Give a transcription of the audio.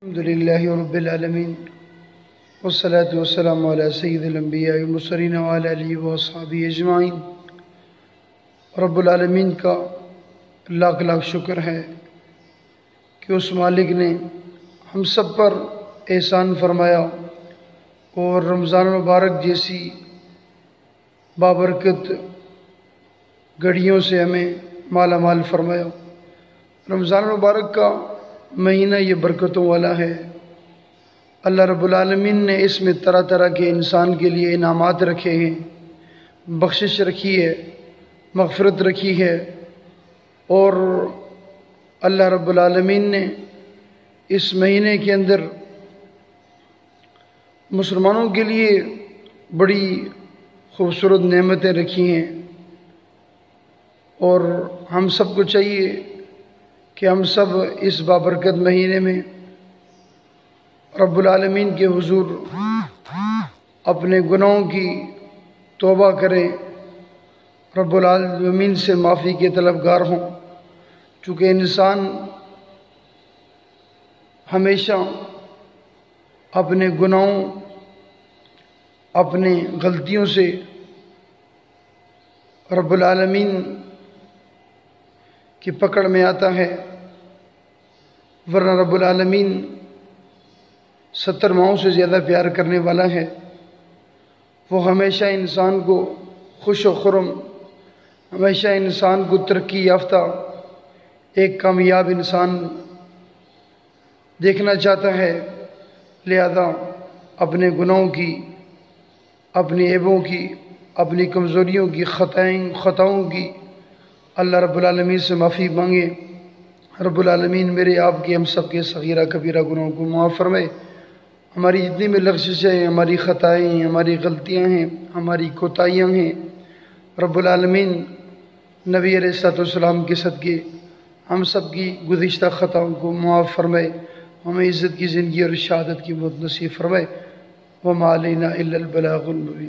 الحمدللہ رب العالمین والصلاة والسلام علی سید الانبیاء والمرسلین وعلی آلہ واصحابہ اجمعین۔ رب العالمین کا لاکھ لاکھ شکر ہے کہ اس مالک نے ہم سب پر احسان فرمایا اور رمضان المبارک جیسی بابرکت گھڑیوں سے ہمیں مالا مال فرمایا۔ رمضان المبارک کا مہینہ یہ برکتوں والا ہے۔ اللہ رب العالمین نے اس میں طرح طرح کے انسان کے لیے انعامات رکھے ہیں، بخشش رکھی ہے، مغفرت رکھی ہے، اور اللہ رب العالمین نے اس مہینے کے اندر مسلمانوں کے لیے بڑی خوبصورت نعمتیں رکھی ہیں، اور ہم سب کو چاہیے کہ ہم سب اس بابرکت مہینے میں رب العالمین کے حضور اپنے گناہوں کی توبہ کریں، رب العالمین سے معافی کے طلبگار ہوں، چونکہ انسان ہمیشہ اپنے گناہوں، اپنے غلطیوں سے رب العالمین کی پکڑ میں آتا ہے، ورنہ رب العالمین 70 ماہوں سے زیادہ پیار کرنے والا ہے۔ وہ ہمیشہ انسان کو خوش و خرم، ہمیشہ انسان کو ترقی یافتہ ایک کامیاب انسان دیکھنا چاہتا ہے، لہذا اپنے گناہوں کی، اپنی عیبوں کی، اپنی کمزوریوں کی، خطاؤں کی اللہ رب العالمین سے معافی مانگے۔ رب العالمین میرے آپ کے، ہم سب کے صغیرہ کبیرہ گناہوں کو معاف فرمائے۔ ہماری جتنی بھی لغزشیں ہیں، ہماری خطائیں ہیں، ہماری غلطیاں ہیں، ہماری کوتاہیاں ہیں، رب العالمین نبی علیہ السلام کے صدقے ہم سب کی گزشتہ خطاؤں کو معاف فرمائے، ہمیں عزت کی زندگی اور شہادت کی موت نصیب فرمائے۔ وما علینا الا البلاغ المبین۔